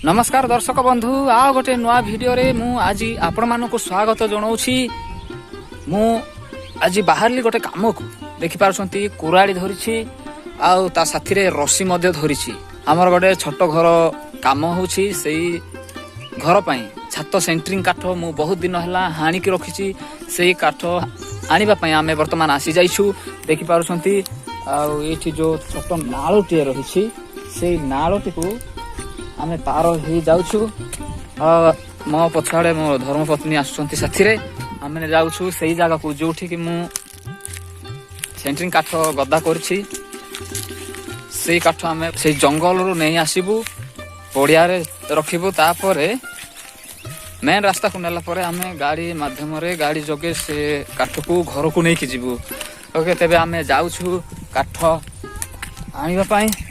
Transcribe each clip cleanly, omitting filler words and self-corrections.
नमस्कार दर्शक बंधु आ गोटे नुआ वीडियो रे मु आज आपण मानक स्वागत जनाऊँगी। मु आज बाहरली गोटे काम को देखि पारछंती कुराड़ी धरिछि आउ ता साथी रे रस्सी मध्य धरिछि। हमर गोटे छोट घर काम होछि सेई घर पई छात सेंटरिंग काठ मु बहुत दिन हला हाणी के रखिछि। सेई काठ आनिबा पई आमे वर्तमान आसी जाइछु। देखि पारछंती आउ एठी जो छोट नाळोटी रहिछि सेई नाळोटी को आमे पार ही जाउछु। मो पछाड़े मो धर्मपत्नी आसुचंती साथी रे आमे जाउछु सेई जगह को जोठी कि मु सेंटरिंग काठ गद्दा करछि। सेई काठ आमे सेई जंगल रु नै आसीबु पड़िया रे रखिबु। तापरे मेन रास्ता को नेला परे आमे गाड़ी माध्यम रे गाड़ी जोगे से काठ को घर को नै कि जिबु। ओके तबे आमे जाउछु काठ आनिबा पई।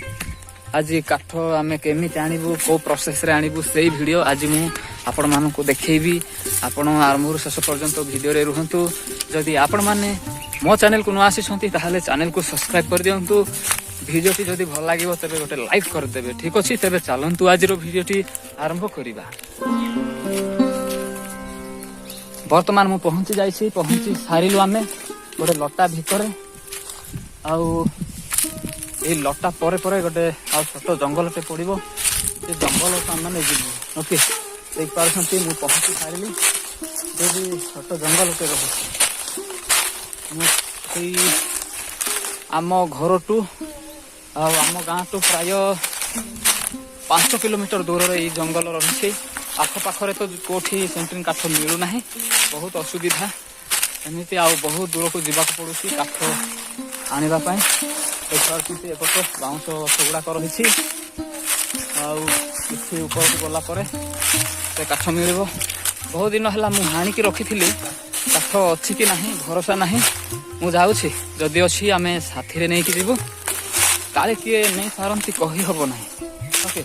आज काठ आमे केमिति आनिबु को प्रोसेस रे आनिबु सेई वीडियो आज मु आपण मानकु देखैबी। आपण आरंभ शेष पर्यंत वीडियो रे रुहंतु। जदि आपण माने मो चैनल को न आसी छंती ताहाले चैनल को सब्सक्राइब कर दियंतु। वीडियो टी जदि भल लागिवो तबे गोटे लाइक कर देबे। ठीक अछि तबे चलंतु आज रो वीडियो टी आरंभ करिबा। वर्तमान मु पहुंची सारिलु आमे गोटे लटा भितरे आउ ए लटा परे परे गोटे आ छोट जंगलटे पड़िबो। से जंगल माने जिबो। ओके देख पारछंती मु पहुंची सारिली जे छोट जंगलटे रह मु आम घर टू आम गाँ टू प्राय 5 किलोमीटर दूर रे ई जंगल रही। आख पाखरे तो कोठी सेंटरिंग काठ मिलू नाही बहुत असुविधा एमती आ बहुत दूर को जीवा पड़ुसी काठ आनिबा पई। एपट बाउंश गछ गुड़ाक रही आछि ऊपर को गला परे से काठ मिल। बहुत दिन है मु हाणिकी रखी काठ अच्छी कि नहीं भरोसा नहीं। मु जाऊँगी जदि अच्छी आम साथी नहीं कि जीवु काले किए नहीं पारती कही हम ना। ओके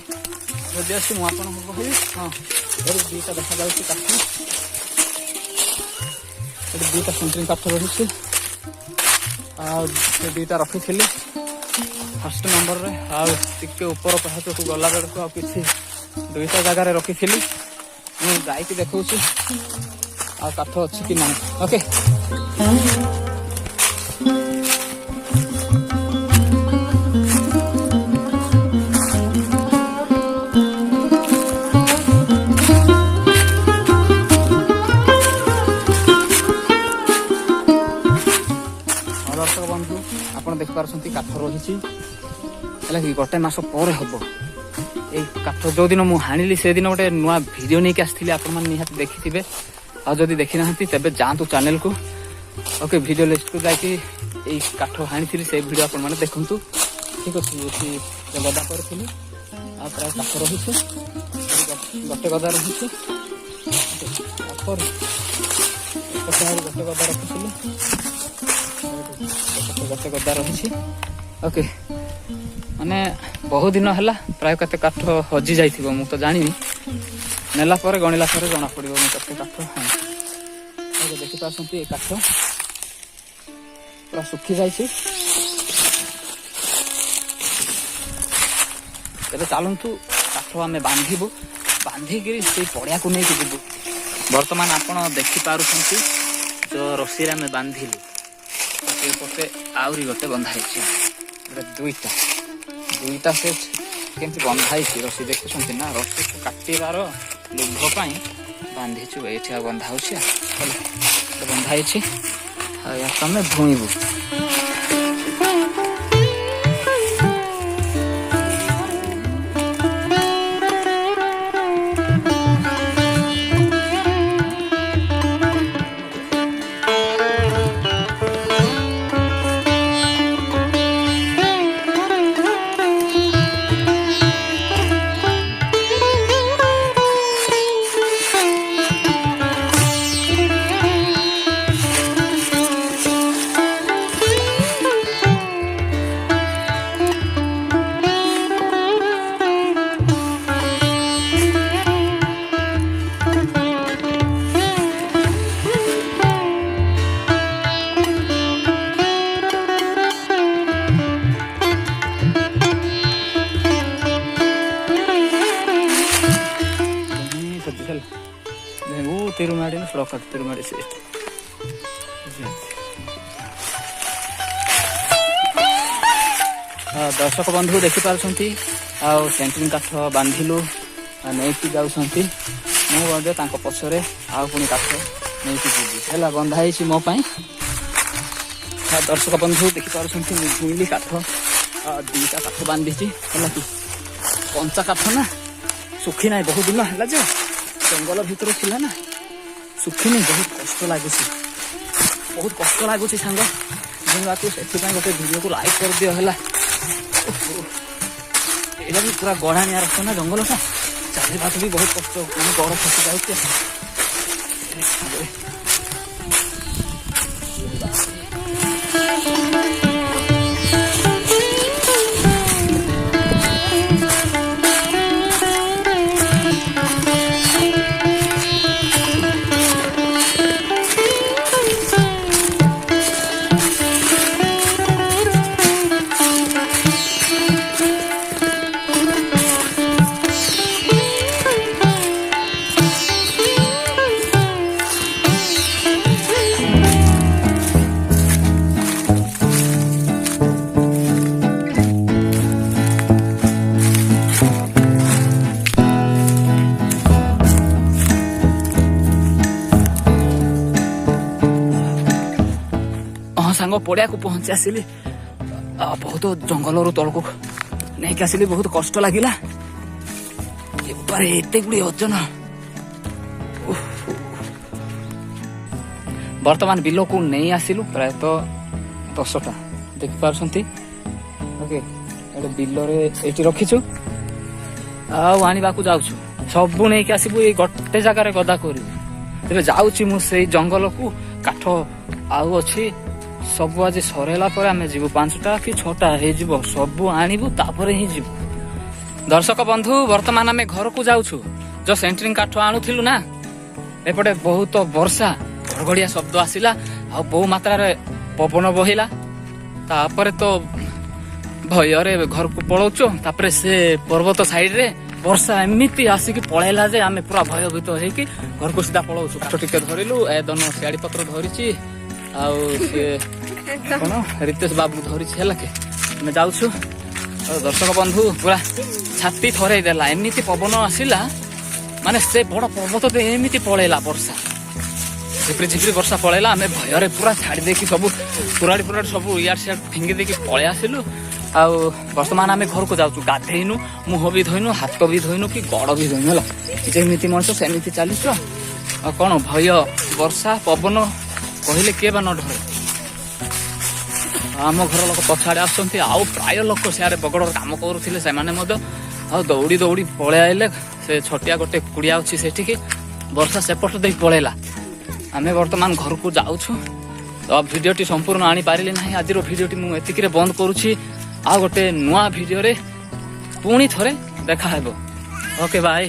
जदि अच्छी मुझे कहि हाँ दुईटा देखा जाऊँगी काठ दुईटा सेंटरिंग काठ रही दुईटा रखी फर्स्ट नंबर रे आके ऊपर पहाच को गला बेलू आ कि दुईटा जगार रखी जाइए देखा आ काठ अच्छी कि ना। ओके दर्शक बंधु आपड़ देख पार्टी काठ रही है गोटे मास पर हम ये काठ जो दिन मुझे हाणिली से दिन गोटे नुआ वीडियो नहीं आसती आपने निहाती देखी आदि देखी ना तेज जातु चैनल को। ओके वीडियो लिस्ट को जाकि काठ हाणी से वीडियो आप देखु। ठीक अच्छे गदा करी प्राय काठ रही गोटे गदा रही गोटे गदा रखी गोटे गदा रही। ओके माने बहुत दिन है प्राय कते काठ हजि जाइथिबो मु तो जानी नेला पर गणिला पर जना पड़िबो मु कते काठ। हाँ ओके देखि पासंती ए काठ पूरा सुखी जाइछि। तेरे चलतु काठ आम बांधबू बांधिकी से पड़िया को नहीं जीवु। वर्तमान आपण देखि पारुछंती जो रस्सी आम बांधिलु पटे आउरी गोटे बंधाई दुईटा दुईटा से केमती बंधाई रस्सी देखुंत ना रस्सी को काटार लोभ बांधीचु ये बंधा बंधाई तमें भूइबू। ତିରୁମାଡ଼ି ନା ଷୋଳକଟ ତିରୁମାଡ଼ି ସେ ଦର୍ଶକ ବନ୍ଧୁ ଦେଖିପାରୁଛନ୍ତି। ଆଉ ସେଣ୍ଟ୍ରିଂ କାଠ ବାନ୍ଧିଲୁ ନେଇକି ଯାଉଛନ୍ତି। ମୁଁ ମଧ୍ୟ ତାଙ୍କ ପଛରେ ଆଉ ପୁଣି କାଠ ନେଇକି ଯିବି ହେଲା। ବନ୍ଧା ହେଇଛି ମୋ ପାଇଁ। ଦର୍ଶକ ବନ୍ଧୁ ଦେଖିପାରୁଛନ୍ତି ମୁଁ ବୁଣିଲି କାଠ 2ଟା କାଠ ବାନ୍ଧିଛି ହେଲା କି। କଞ୍ଚା କାଠ ନା ଶୁଖି ନାହିଁ, ବହୁତ ଦିନ ହେଲା ଯେ ଜଙ୍ଗଲ ଭିତରେ ଥିଲା ନା ଶୁଖିନି। ବହୁତ କଷ୍ଟ ଲାଗୁଛି, ବହୁତ କଷ୍ଟ ଲାଗୁଛି ସାଙ୍ଗ ବୁଣିବାକୁ। ସେଥିପାଇଁ ଗୋଟେ ଭିଡ଼ିଓକୁ ଲାଇକ୍ କରିଦିଅ ହେଲା। ଏଇଟା ବି ପୁରା ଗଢ଼ାଣିଆ ରାସ୍ତା ନା ଜଙ୍ଗଲଟା, ଚାଲିବାକୁ ବି ବହୁତ କଷ୍ଟ, ମାନେ ଗୋଡ଼ ଖସି ଯାଉଛି। ସାଙ୍ଗ ପଡ଼ିଆକୁ ପହଞ୍ଚି ଆସିଲି। ବହୁତ ଜଙ୍ଗଲରୁ ତଳକୁ ନେଇକି ଆସିଲି, ବହୁତ କଷ୍ଟ ଲାଗିଲା। ଏପାରେ ଏତେ ଗୁଡ଼ିଏ ଓଜନ। ବର୍ତ୍ତମାନ ବିଲକୁ ନେଇ ଆସିଲୁ ପ୍ରାୟତଃ 10ଟା ଦେଖିପାରୁଛନ୍ତି। ଓକେ, ଗୋଟେ ବିଲରେ ଏଇଠି ରଖିଛୁ ଆଉ ଆଣିବାକୁ ଯାଉଛୁ। ସବୁ ନେଇକି ଆସିବୁ, ଏଇ ଗୋଟେ ଜାଗାରେ ଗଦା କରିବୁ। ତେବେ ଯାଉଛି ମୁଁ ସେଇ ଜଙ୍ଗଲକୁ। କାଠ ଆଉ ଅଛି, ସବୁ ଆଜି ସରେଇଲା ପରେ ଆମେ ଯିବୁ। 5ଟା କି 6ଟା ହେଇଯିବ, ସବୁ ଆଣିବୁ ତାପରେ ହିଁ ଯିବୁ। ଦର୍ଶକ ବନ୍ଧୁ ବର୍ତ୍ତମାନ ଆମେ ଘରକୁ ଯାଉଛୁ। ଯୋଉ ସେଣ୍ଟ୍ରିଂ କାଠ ଆଣୁଥିଲୁ ନା, ଏପଟେ ବହୁତ ବର୍ଷା ଘଡ଼ଘଡ଼ିଆ ଶବ୍ଦ ଆସିଲା ଆଉ ବହୁ ମାତ୍ରାରେ ପବନ ବହିଲା। ତାପରେ ତ ଭୟରେ ଘରକୁ ପଳାଉଛୁ। ତାପରେ ସେ ପର୍ବତ ସାଇଡରେ ବର୍ଷା ଏମିତି ଆସିକି ପଳେଇଲା ଯେ ଆମେ ପୁରା ଭୟଭୀତ ହେଇକି ଘରକୁ ସିଧା ପଳାଉଛୁ। କାଠ ଟିକେ ଧରିଲୁ, ଦନ ଶିଆଳି ପତ୍ର ଧରିଛି ଆଉ ସିଏ କଣ ରିତେଶ ବାବୁ ଧରିଛି ହେଲା କି। ଆମେ ଯାଉଛୁ। ଆଉ ଦର୍ଶକ ବନ୍ଧୁ ପୁରା ଛାତି ଥରେଇ ଦେଲା, ଏମିତି ପବନ ଆସିଲା ମାନେ ସେ ବଡ଼ ପର୍ବତ ଏମିତି ପଳେଇଲା ବର୍ଷା, ଝିପିରି ଝିପିରି ବର୍ଷା ପଳେଇଲା। ଆମେ ଭୟରେ ପୁରା ଛାଡ଼ି ଦେଇକି ସବୁ କୁରାଡ଼ି ସବୁ ଇଆଡ ସିଆଡ ଫିଙ୍ଗି ଦେଇକି ପଳେଇ ଆସିଲୁ। ଆଉ ବର୍ତ୍ତମାନ ଆମେ ଘରକୁ ଯାଉଛୁ। ଗାଧେଇନୁ, ମୁହଁ ବି ଧୋଇନୁ, ହାତ ବି ଧୋଇନୁ କି ଗୋଡ଼ ବି ଧୋଇନୁ ହେଲା। ଯେମିତି ମଣିଷ ସେମିତି ଚାଲିଛୁ। ଆଉ କଣ ଭୟ, ବର୍ଷା ପବନ କହିଲେ କିଏ ବା ନ ଡରେ। ଆମ ଘର ଲୋକ ପଛଆଡ଼େ ଆସୁଛନ୍ତି, ଆଉ ପ୍ରାୟ ଲୋକ ସିଆଡ଼େ ବଗଡ଼ର କାମ କରୁଥିଲେ ସେମାନେ ମଧ୍ୟ। ଆଉ ଦୌଡ଼ି ଦୌଡ଼ି ପଳେଇ ଆଇଲେ। ସେ ଛୋଟିଆ ଗୋଟେ କୁଡ଼ିଆ ଅଛି ସେଠିକି, ବର୍ଷା ସେପଟ ଦେଇ ପଳେଇଲା। ଆମେ ବର୍ତ୍ତମାନ ଘରକୁ ଯାଉଛୁ। ତ ଭିଡ଼ିଓଟି ସମ୍ପୂର୍ଣ୍ଣ ଆଣିପାରିଲି ନାହିଁ। ଆଜିର ଭିଡ଼ିଓଟି ମୁଁ ଏତିକିରେ ବନ୍ଦ କରୁଛି। ଆଉ ଗୋଟେ ନୂଆ ଭିଡ଼ିଓରେ ପୁଣି ଥରେ ଦେଖା ହେବ। Okay bye.